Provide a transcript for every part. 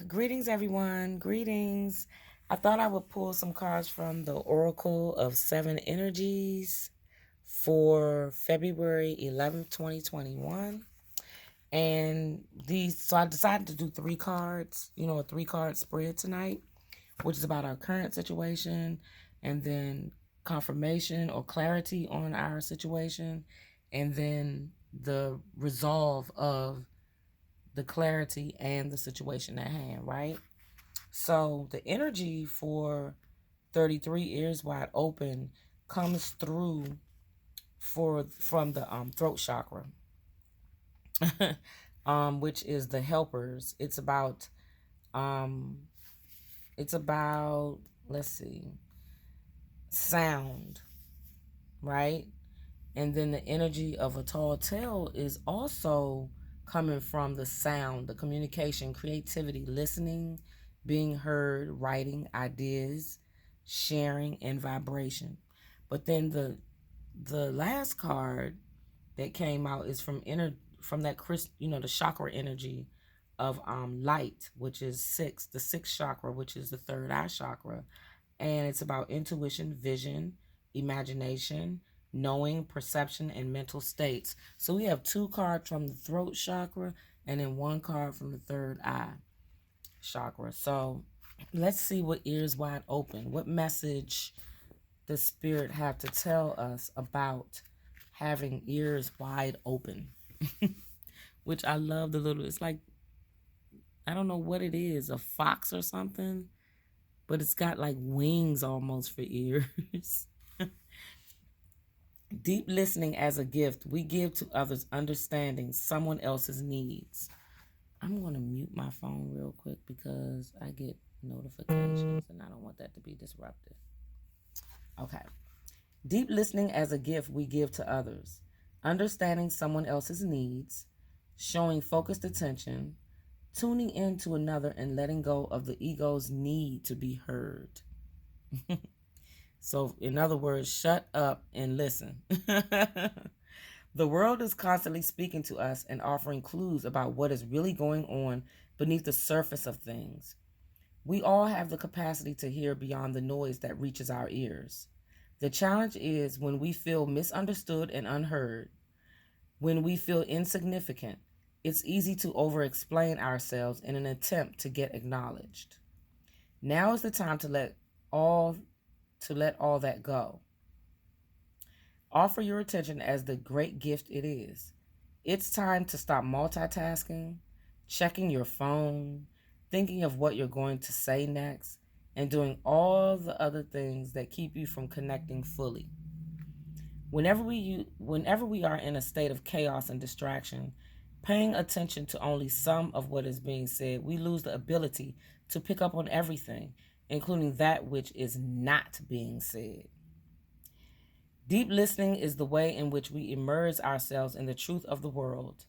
Greetings, everyone. Greetings. I thought I would pull some cards from the Oracle of Seven Energies for February 11th, 2021. So I decided to do three cards, a three-card spread tonight, which is about our current situation, and then confirmation or clarity on our situation, and then the resolve of the clarity and the situation at hand, right? So the energy for 33 ears wide open comes through from the throat chakra, which is the helpers. Um, it's about let's see, sound, right? And then the energy of a tall tale is also coming from the sound, the communication, creativity, listening, being heard, writing, ideas, sharing, and vibration. But then the last card that came out is from that the chakra energy of light, which is the sixth chakra, which is the third eye chakra, and it's about intuition, vision, imagination, knowing, perception, and mental states. So we have two cards from the throat chakra and then one card from the third eye chakra. So let's see what ears wide open. What message does spirit have to tell us about having ears wide open? Which I love it's like, I don't know what it is, a fox or something, but it's got like wings almost for ears. Deep listening as a gift. We give to others understanding someone else's needs. I'm going to mute my phone real quick because I get notifications and I don't want that to be disrupted. Okay. Deep listening as a gift we give to others. Understanding someone else's needs. Showing focused attention. Tuning in to another and letting go of the ego's need to be heard. So, in other words, shut up and listen. The world is constantly speaking to us and offering clues about what is really going on beneath the surface of things. We all have the capacity to hear beyond the noise that reaches our ears. The challenge is when we feel misunderstood and unheard, when we feel insignificant, it's easy to over-explain ourselves in an attempt to get acknowledged. Now is the time to let all that go. Offer your attention as the great gift it is. It's time to stop multitasking, checking your phone, thinking of what you're going to say next, and doing all the other things that keep you from connecting fully. Whenever we are in a state of chaos and distraction, paying attention to only some of what is being said, we lose the ability to pick up on everything, including that which is not being said. Deep listening is the way in which we immerse ourselves in the truth of the world.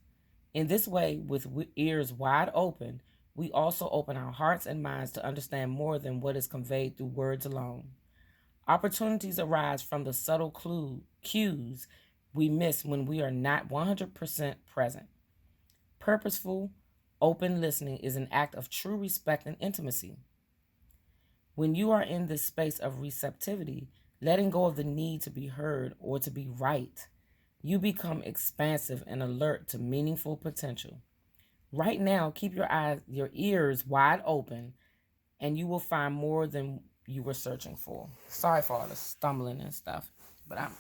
In this way, with ears wide open, we also open our hearts and minds to understand more than what is conveyed through words alone. Opportunities arise from the subtle cues we miss when we are not 100% present. Purposeful, open listening is an act of true respect and intimacy. When you are in this space of receptivity, letting go of the need to be heard or to be right, you become expansive and alert to meaningful potential. Right now, keep your ears wide open, and you will find more than you were searching for. Sorry for all the stumbling and stuff, but I'm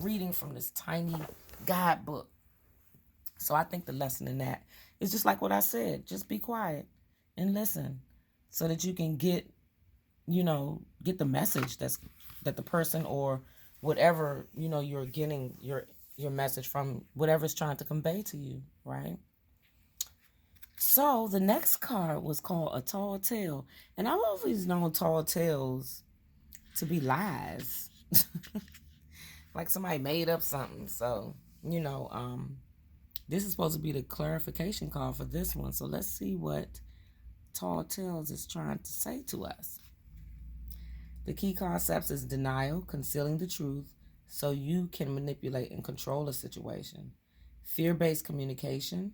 reading from this tiny guidebook. So I think the lesson in that is just like what I said. Just be quiet and listen so that you can get the message that the person or whatever, you're getting your message from, whatever's trying to convey to you, right? So the next card was called A Tall Tale. And I've always known tall tales to be lies. Like somebody made up something. So, this is supposed to be the clarification card for this one. So let's see what Tall Tales is trying to say to us. The key concepts is denial, concealing the truth so you can manipulate and control a situation. Fear-based communication,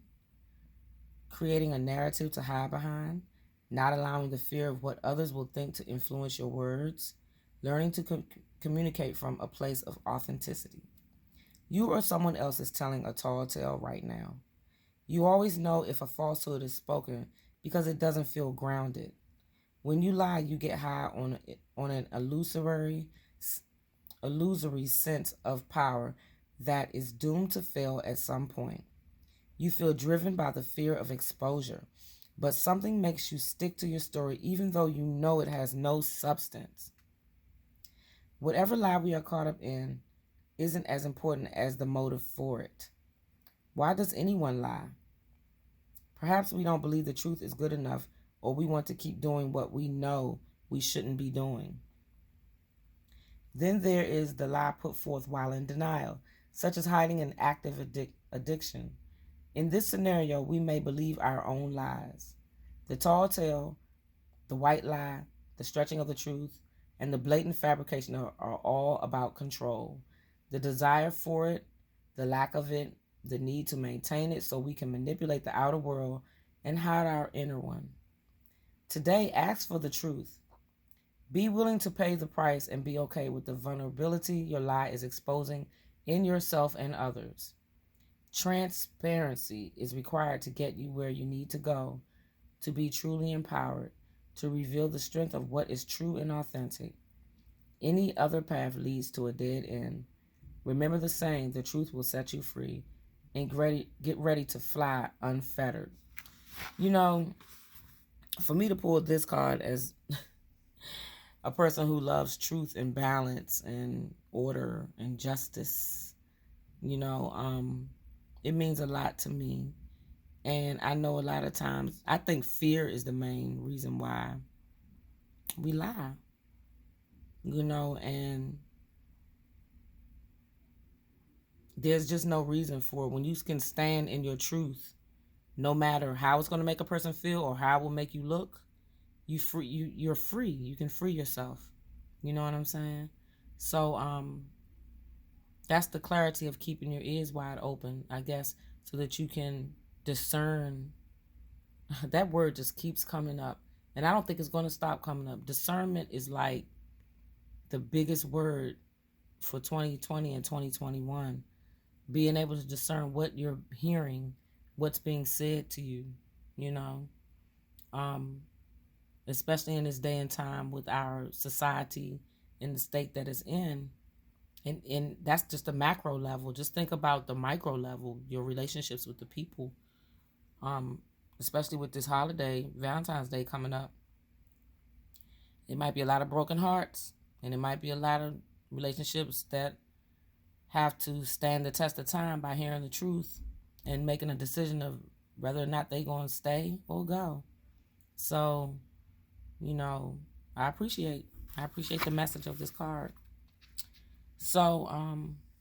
creating a narrative to hide behind. not allowing the fear of what others will think to influence your words, learning to communicate from a place of authenticity. You or someone else is telling a tall tale right now. You always know if a falsehood is spoken because it doesn't feel grounded. When you lie, you get high on an illusory sense of power that is doomed to fail at some point. You feel driven by the fear of exposure, but something makes you stick to your story even though you know it has no substance. Whatever lie we are caught up in isn't as important as the motive for it. Why does anyone lie? Perhaps we don't believe the truth is good enough, or we want to keep doing what we know we shouldn't be doing. Then there is the lie put forth while in denial, such as hiding an active addiction. In this scenario, we may believe our own lies. The tall tale, the white lie, the stretching of the truth, and the blatant fabrication are all about control. The desire for it, the lack of it, the need to maintain it so we can manipulate the outer world and hide our inner one. Today, ask for the truth. Be willing to pay the price and be okay with the vulnerability your lie is exposing in yourself and others. Transparency is required to get you where you need to go, to be truly empowered, to reveal the strength of what is true and authentic. Any other path leads to a dead end. Remember the saying, the truth will set you free, and get ready to fly unfettered. You know, for me to pull this card as a person who loves truth and balance and order and justice, it means a lot to me. And I know a lot of times, I think fear is the main reason why we lie, and there's just no reason for it. When you can stand in your truth, no matter how it's going to make a person feel or how it will make you look, you're free. You can free yourself. You know what I'm saying? So that's the clarity of keeping your ears wide open, I guess, so that you can discern. That word just keeps coming up, and I don't think it's going to stop coming up. Discernment is like the biggest word for 2020 and 2021. Being able to discern what you're hearing, what's being said to you, especially in this day and time with our society in the state that it's in. And that's just a macro level. Just think about the micro level, your relationships with the people, especially with this holiday, Valentine's Day coming up. It might be a lot of broken hearts, and it might be a lot of relationships that have to stand the test of time by hearing the truth and making a decision of whether or not they're going to stay or go. So, I appreciate the message of this card. So,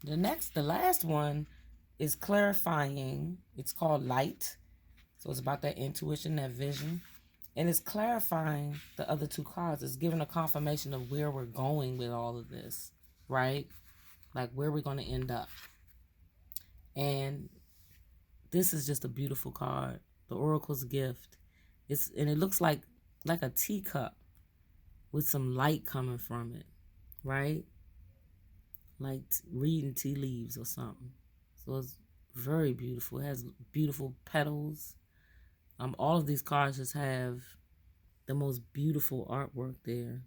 the last one is clarifying. It's called light. So it's about that intuition, that vision. And it's clarifying the other two cards. It's giving a confirmation of where we're going with all of this, right? Like where we're going to end up. And this is just a beautiful card. The Oracle's Gift. And it looks like a teacup with some light coming from it, right? Like reading tea leaves or something. So it's very beautiful. It has beautiful petals. All of these cards just have the most beautiful artwork there.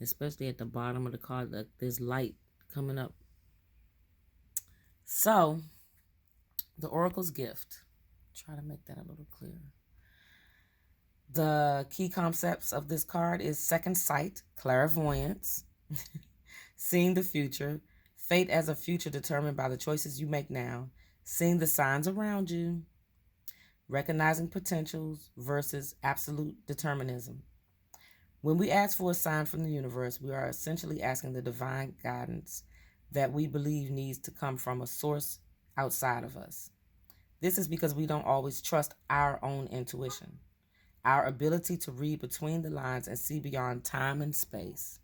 Especially at the bottom of the card, like there's light coming up. So, the Oracle's Gift. Try to make that a little clearer. The key concepts of this card is second sight, clairvoyance, seeing the future, fate as a future determined by the choices you make now, seeing the signs around you, recognizing potentials versus absolute determinism. When we ask for a sign from the universe, we are essentially asking the divine guidance that we believe needs to come from a source outside of us. This is because we don't always trust our own intuition, our ability to read between the lines and see beyond time and space.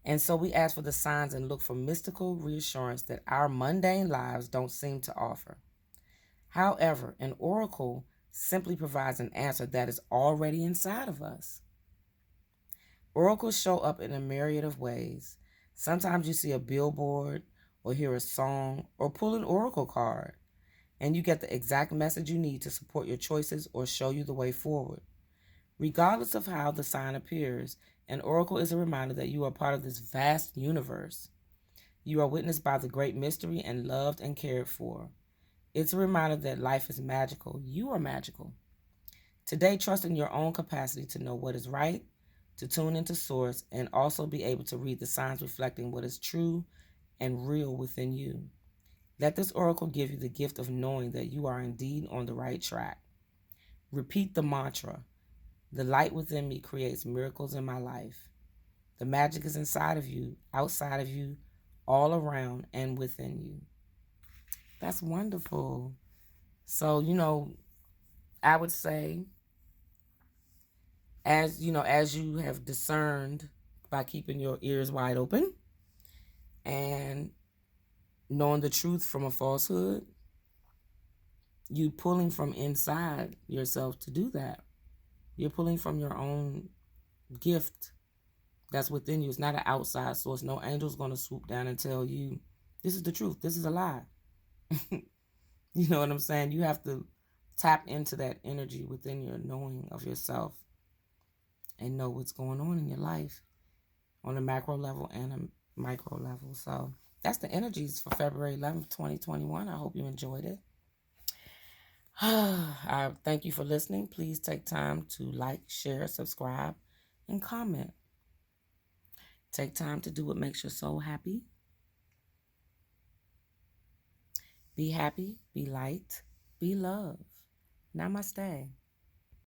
And so we ask for the signs and look for mystical reassurance that our mundane lives don't seem to offer. However, an oracle simply provides an answer that is already inside of us. Oracles show up in a myriad of ways. Sometimes you see a billboard or hear a song or pull an oracle card, and you get the exact message you need to support your choices or show you the way forward. Regardless of how the sign appears, an oracle is a reminder that you are part of this vast universe. You are witnessed by the great mystery and loved and cared for. It's a reminder that life is magical. You are magical. Today, trust in your own capacity to know what is right, to tune into source, and also be able to read the signs reflecting what is true and real within you. Let this oracle give you the gift of knowing that you are indeed on the right track. Repeat the mantra: the light within me creates miracles in my life. The magic is inside of you, outside of you, all around, and within you. That's wonderful. So, I would say, as you have discerned by keeping your ears wide open and knowing the truth from a falsehood, you pulling from inside yourself to do that. You're pulling from your own gift that's within you. It's not an outside source. No angel's going to swoop down and tell you, this is the truth. This is a lie. You know what I'm saying? You have to tap into that energy within your knowing of yourself and know what's going on in your life on a macro level and a micro level. So that's the energies for February 11th, 2021. I hope you enjoyed it. I thank you for listening. Please take time to like, share, subscribe, and comment. Take time to do what makes your soul happy. Be happy, be light, be love. Namaste.